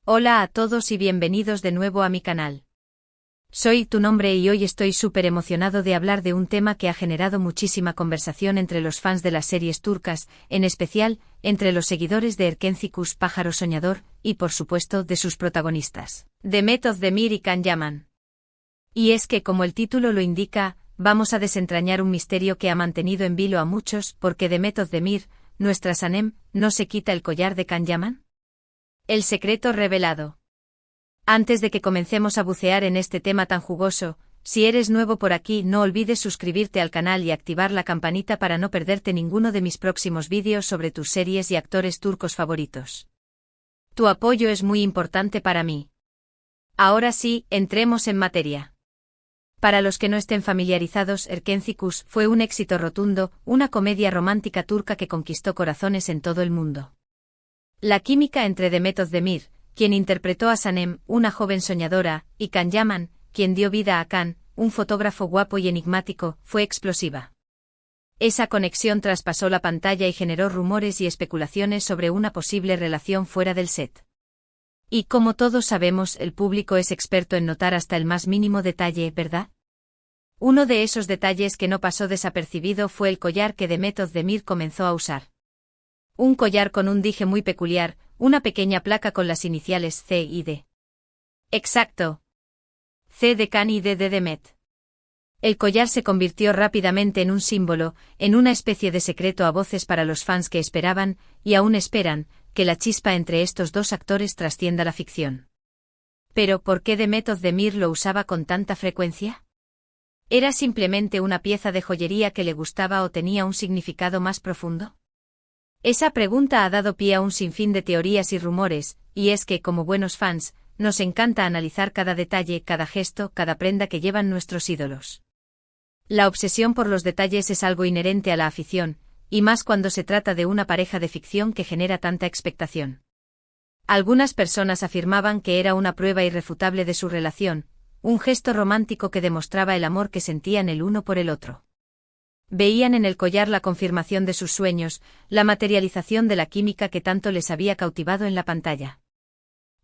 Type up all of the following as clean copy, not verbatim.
Hola a todos y bienvenidos de nuevo a mi canal. Soy tu nombre y hoy estoy súper emocionado de hablar de un tema que ha generado muchísima conversación entre los fans de las series turcas, en especial, entre los seguidores de Erkencikus Pájaro Soñador, y por supuesto de sus protagonistas, Demet Özdemir y Can Yaman. Y es que como el título lo indica, vamos a desentrañar un misterio que ha mantenido en vilo a muchos, porque Demet Özdemir, nuestra Sanem, ¿no se quita el collar de Can Yaman? El secreto revelado. Antes de que comencemos a bucear en este tema tan jugoso, si eres nuevo por aquí no olvides suscribirte al canal y activar la campanita para no perderte ninguno de mis próximos vídeos sobre tus series y actores turcos favoritos. Tu apoyo es muy importante para mí. Ahora sí, entremos en materia. Para los que no estén familiarizados, Erkencikus fue un éxito rotundo, una comedia romántica turca que conquistó corazones en todo el mundo. La química entre Demet Özdemir, quien interpretó a Sanem, una joven soñadora, y Can Yaman, quien dio vida a Can, un fotógrafo guapo y enigmático, fue explosiva. Esa conexión traspasó la pantalla y generó rumores y especulaciones sobre una posible relación fuera del set. Y como todos sabemos, el público es experto en notar hasta el más mínimo detalle, ¿verdad? Uno de esos detalles que no pasó desapercibido fue el collar que Demet Özdemir comenzó a usar. Un collar con un dije muy peculiar, una pequeña placa con las iniciales C y D. Exacto. C de Can y D de Demet. El collar se convirtió rápidamente en un símbolo, en una especie de secreto a voces para los fans que esperaban, y aún esperan, que la chispa entre estos dos actores trascienda la ficción. Pero ¿por qué Demet Özdemir lo usaba con tanta frecuencia? ¿Era simplemente una pieza de joyería que le gustaba o tenía un significado más profundo? Esa pregunta ha dado pie a un sinfín de teorías y rumores, y es que, como buenos fans, nos encanta analizar cada detalle, cada gesto, cada prenda que llevan nuestros ídolos. La obsesión por los detalles es algo inherente a la afición, y más cuando se trata de una pareja de ficción que genera tanta expectación. Algunas personas afirmaban que era una prueba irrefutable de su relación, un gesto romántico que demostraba el amor que sentían el uno por el otro. Veían en el collar la confirmación de sus sueños, la materialización de la química que tanto les había cautivado en la pantalla.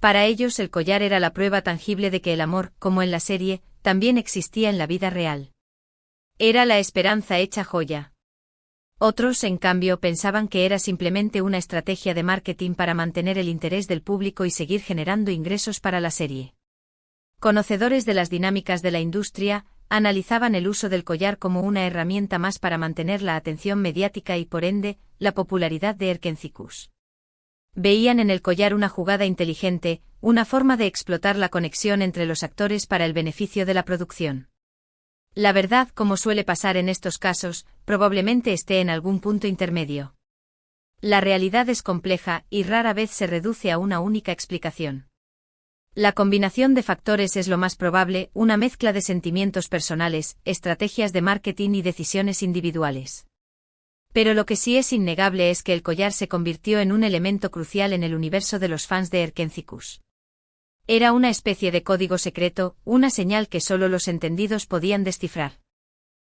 Para ellos el collar era la prueba tangible de que el amor, como en la serie, también existía en la vida real. Era la esperanza hecha joya. Otros, en cambio, pensaban que era simplemente una estrategia de marketing para mantener el interés del público y seguir generando ingresos para la serie. Conocedores de las dinámicas de la industria, analizaban el uso del collar como una herramienta más para mantener la atención mediática y, por ende, la popularidad de Erkencikus. Veían en el collar una jugada inteligente, una forma de explotar la conexión entre los actores para el beneficio de la producción. La verdad, como suele pasar en estos casos, probablemente esté en algún punto intermedio. La realidad es compleja y rara vez se reduce a una única explicación. La combinación de factores es lo más probable, una mezcla de sentimientos personales, estrategias de marketing y decisiones individuales. Pero lo que sí es innegable es que el collar se convirtió en un elemento crucial en el universo de los fans de Erkencikus. Era una especie de código secreto, una señal que solo los entendidos podían descifrar.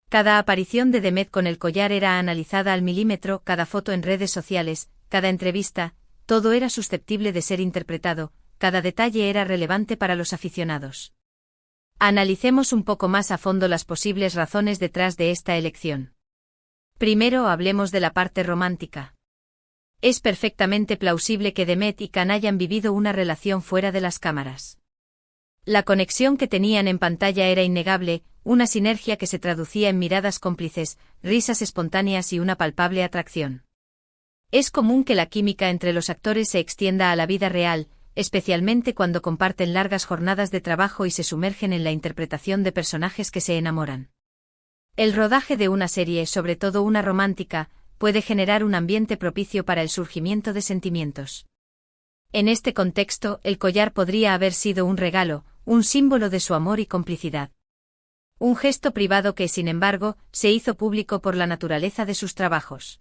Cada aparición de Demet con el collar era analizada al milímetro, cada foto en redes sociales, cada entrevista, todo era susceptible de ser interpretado. Cada detalle era relevante para los aficionados. Analicemos un poco más a fondo las posibles razones detrás de esta elección. Primero hablemos de la parte romántica. Es perfectamente plausible que Demet y Can hayan vivido una relación fuera de las cámaras. La conexión que tenían en pantalla era innegable, una sinergia que se traducía en miradas cómplices, risas espontáneas y una palpable atracción. Es común que la química entre los actores se extienda a la vida real, especialmente cuando comparten largas jornadas de trabajo y se sumergen en la interpretación de personajes que se enamoran. El rodaje de una serie, sobre todo una romántica, puede generar un ambiente propicio para el surgimiento de sentimientos. En este contexto, el collar podría haber sido un regalo, un símbolo de su amor y complicidad. Un gesto privado que, sin embargo, se hizo público por la naturaleza de sus trabajos.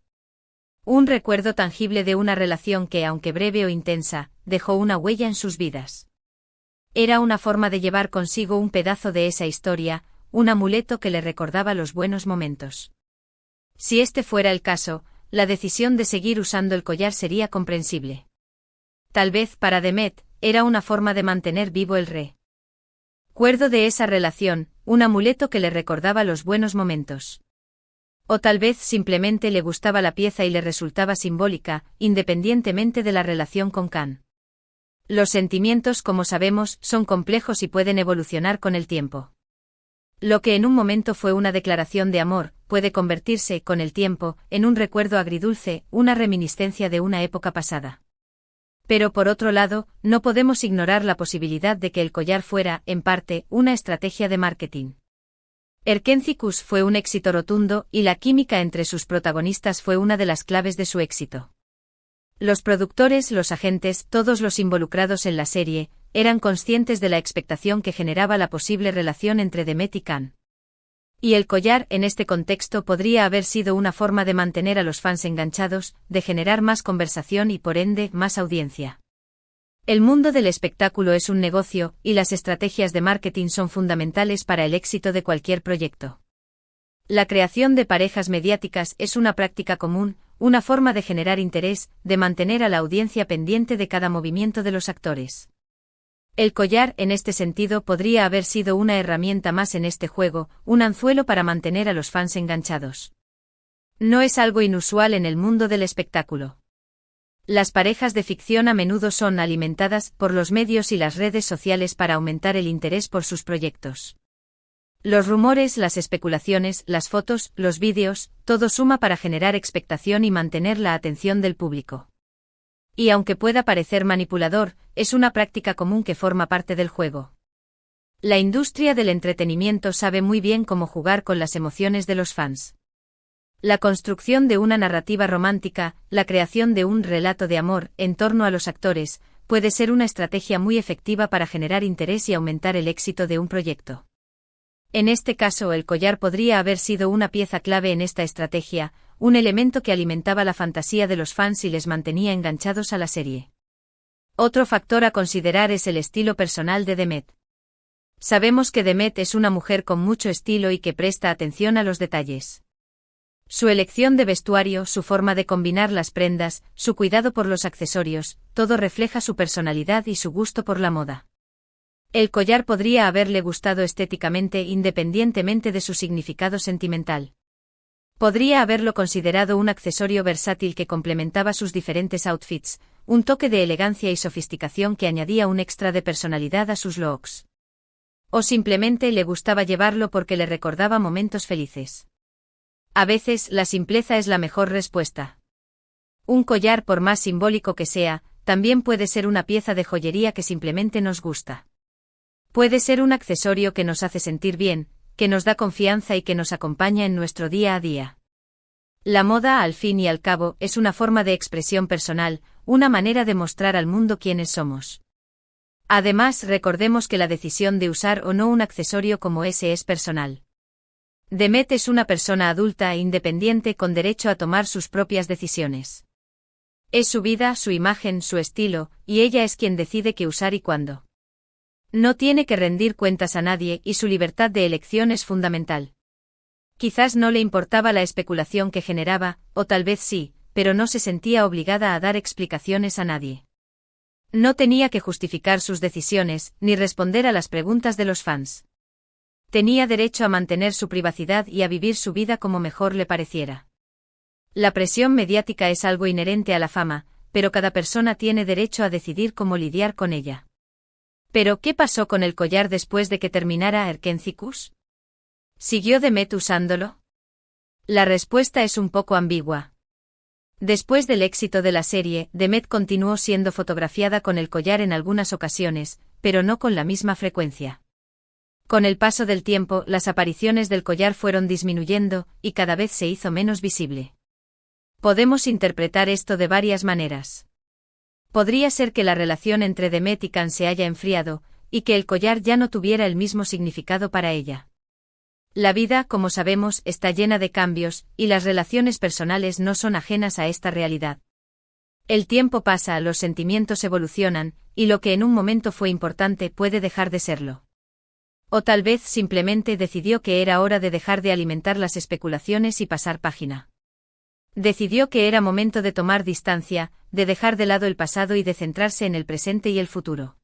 Un recuerdo tangible de una relación que, aunque breve o intensa, dejó una huella en sus vidas. Era una forma de llevar consigo un pedazo de esa historia, un amuleto que le recordaba los buenos momentos. Si este fuera el caso, la decisión de seguir usando el collar sería comprensible. Tal vez para Demet, era una forma de mantener vivo el recuerdo de esa relación, un amuleto que le recordaba los buenos momentos. O tal vez simplemente le gustaba la pieza y le resultaba simbólica, independientemente de la relación con Khan. Los sentimientos, como sabemos, son complejos y pueden evolucionar con el tiempo. Lo que en un momento fue una declaración de amor, puede convertirse, con el tiempo, en un recuerdo agridulce, una reminiscencia de una época pasada. Pero por otro lado, no podemos ignorar la posibilidad de que el collar fuera, en parte, una estrategia de marketing. Erkenci-Kuş fue un éxito rotundo y la química entre sus protagonistas fue una de las claves de su éxito. Los productores, los agentes, todos los involucrados en la serie, eran conscientes de la expectación que generaba la posible relación entre Demet y Khan. Y el collar, en este contexto, podría haber sido una forma de mantener a los fans enganchados, de generar más conversación y por ende, más audiencia. El mundo del espectáculo es un negocio, y las estrategias de marketing son fundamentales para el éxito de cualquier proyecto. La creación de parejas mediáticas es una práctica común, una forma de generar interés, de mantener a la audiencia pendiente de cada movimiento de los actores. El collar, en este sentido, podría haber sido una herramienta más en este juego, un anzuelo para mantener a los fans enganchados. No es algo inusual en el mundo del espectáculo. Las parejas de ficción a menudo son alimentadas por los medios y las redes sociales para aumentar el interés por sus proyectos. Los rumores, las especulaciones, las fotos, los vídeos, todo suma para generar expectación y mantener la atención del público. Y aunque pueda parecer manipulador, es una práctica común que forma parte del juego. La industria del entretenimiento sabe muy bien cómo jugar con las emociones de los fans. La construcción de una narrativa romántica, la creación de un relato de amor en torno a los actores, puede ser una estrategia muy efectiva para generar interés y aumentar el éxito de un proyecto. En este caso, el collar podría haber sido una pieza clave en esta estrategia, un elemento que alimentaba la fantasía de los fans y les mantenía enganchados a la serie. Otro factor a considerar es el estilo personal de Demet. Sabemos que Demet es una mujer con mucho estilo y que presta atención a los detalles. Su elección de vestuario, su forma de combinar las prendas, su cuidado por los accesorios, todo refleja su personalidad y su gusto por la moda. El collar podría haberle gustado estéticamente independientemente de su significado sentimental. Podría haberlo considerado un accesorio versátil que complementaba sus diferentes outfits, un toque de elegancia y sofisticación que añadía un extra de personalidad a sus looks. O simplemente le gustaba llevarlo porque le recordaba momentos felices. A veces, la simpleza es la mejor respuesta. Un collar, por más simbólico que sea, también puede ser una pieza de joyería que simplemente nos gusta. Puede ser un accesorio que nos hace sentir bien, que nos da confianza y que nos acompaña en nuestro día a día. La moda, al fin y al cabo, es una forma de expresión personal, una manera de mostrar al mundo quiénes somos. Además, recordemos que la decisión de usar o no un accesorio como ese es personal. Demet es una persona adulta e independiente con derecho a tomar sus propias decisiones. Es su vida, su imagen, su estilo, y ella es quien decide qué usar y cuándo. No tiene que rendir cuentas a nadie y su libertad de elección es fundamental. Quizás no le importaba la especulación que generaba, o tal vez sí, pero no se sentía obligada a dar explicaciones a nadie. No tenía que justificar sus decisiones, ni responder a las preguntas de los fans. Tenía derecho a mantener su privacidad y a vivir su vida como mejor le pareciera. La presión mediática es algo inherente a la fama, pero cada persona tiene derecho a decidir cómo lidiar con ella. ¿Pero qué pasó con el collar después de que terminara Erkenci-Kuş? ¿Siguió Demet usándolo? La respuesta es un poco ambigua. Después del éxito de la serie, Demet continuó siendo fotografiada con el collar en algunas ocasiones, pero no con la misma frecuencia. Con el paso del tiempo, las apariciones del collar fueron disminuyendo, y cada vez se hizo menos visible. Podemos interpretar esto de varias maneras. Podría ser que la relación entre Demet y Khan se haya enfriado, y que el collar ya no tuviera el mismo significado para ella. La vida, como sabemos, está llena de cambios, y las relaciones personales no son ajenas a esta realidad. El tiempo pasa, los sentimientos evolucionan, y lo que en un momento fue importante puede dejar de serlo. O tal vez simplemente decidió que era hora de dejar de alimentar las especulaciones y pasar página. Decidió que era momento de tomar distancia, de dejar de lado el pasado y de centrarse en el presente y el futuro.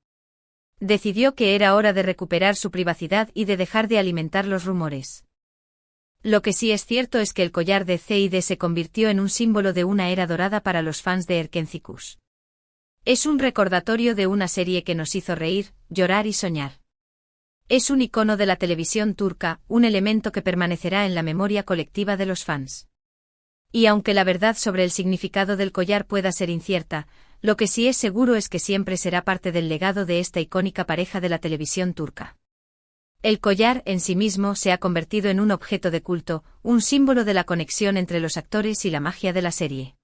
Decidió que era hora de recuperar su privacidad y de dejar de alimentar los rumores. Lo que sí es cierto es que el collar de Zeide se convirtió en un símbolo de una era dorada para los fans de Erkenzicus. Es un recordatorio de una serie que nos hizo reír, llorar y soñar. Es un icono de la televisión turca, un elemento que permanecerá en la memoria colectiva de los fans. Y aunque la verdad sobre el significado del collar pueda ser incierta, lo que sí es seguro es que siempre será parte del legado de esta icónica pareja de la televisión turca. El collar en sí mismo se ha convertido en un objeto de culto, un símbolo de la conexión entre los actores y la magia de la serie.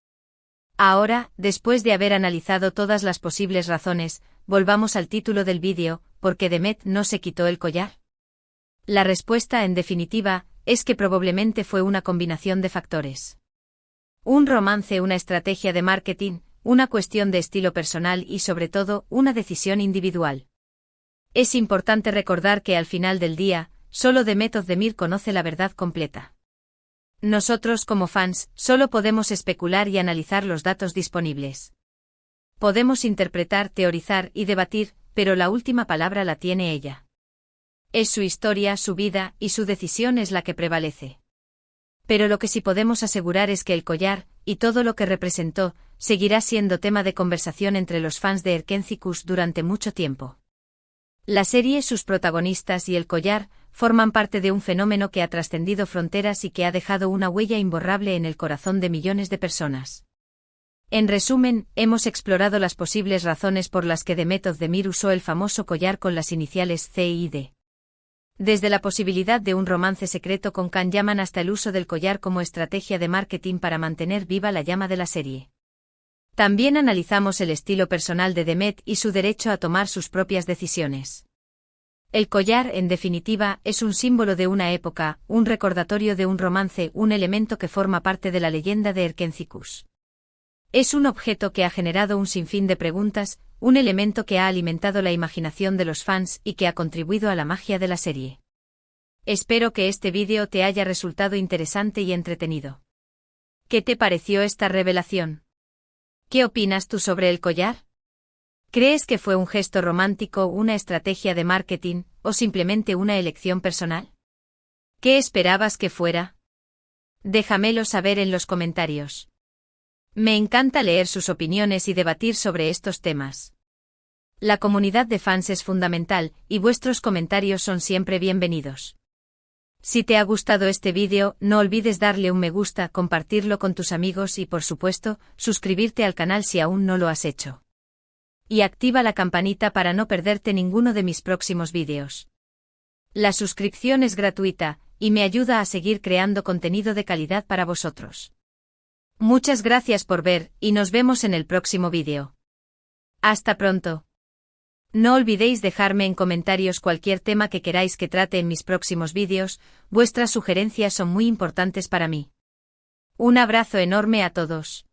Ahora, después de haber analizado todas las posibles razones, volvamos al título del vídeo, ¿por qué Demet no se quitó el collar? La respuesta, en definitiva, es que probablemente fue una combinación de factores. Un romance, una estrategia de marketing, una cuestión de estilo personal y sobre todo, una decisión individual. Es importante recordar que al final del día, solo Demet Özdemir conoce la verdad completa. Nosotros como fans, solo podemos especular y analizar los datos disponibles. Podemos interpretar, teorizar y debatir, pero la última palabra la tiene ella. Es su historia, su vida, y su decisión es la que prevalece. Pero lo que sí podemos asegurar es que el collar, y todo lo que representó, seguirá siendo tema de conversación entre los fans de Erkenzicus durante mucho tiempo. La serie, sus protagonistas y el collar, forman parte de un fenómeno que ha trascendido fronteras y que ha dejado una huella imborrable en el corazón de millones de personas. En resumen, hemos explorado las posibles razones por las que Demet Özdemir usó el famoso collar con las iniciales C y D. Desde la posibilidad de un romance secreto con Can Yaman hasta el uso del collar como estrategia de marketing para mantener viva la llama de la serie. También analizamos el estilo personal de Demet y su derecho a tomar sus propias decisiones. El collar, en definitiva, es un símbolo de una época, un recordatorio de un romance, un elemento que forma parte de la leyenda de Erkenzicus. Es un objeto que ha generado un sinfín de preguntas, un elemento que ha alimentado la imaginación de los fans y que ha contribuido a la magia de la serie. Espero que este vídeo te haya resultado interesante y entretenido. ¿Qué te pareció esta revelación? ¿Qué opinas tú sobre el collar? ¿Crees que fue un gesto romántico, una estrategia de marketing, o simplemente una elección personal? ¿Qué esperabas que fuera? Déjamelo saber en los comentarios. Me encanta leer sus opiniones y debatir sobre estos temas. La comunidad de fans es fundamental, y vuestros comentarios son siempre bienvenidos. Si te ha gustado este vídeo, no olvides darle un me gusta, compartirlo con tus amigos y, por supuesto, suscribirte al canal si aún no lo has hecho. Y activa la campanita para no perderte ninguno de mis próximos vídeos. La suscripción es gratuita, y me ayuda a seguir creando contenido de calidad para vosotros. Muchas gracias por ver, y nos vemos en el próximo vídeo. Hasta pronto. No olvidéis dejarme en comentarios cualquier tema que queráis que trate en mis próximos vídeos, vuestras sugerencias son muy importantes para mí. Un abrazo enorme a todos.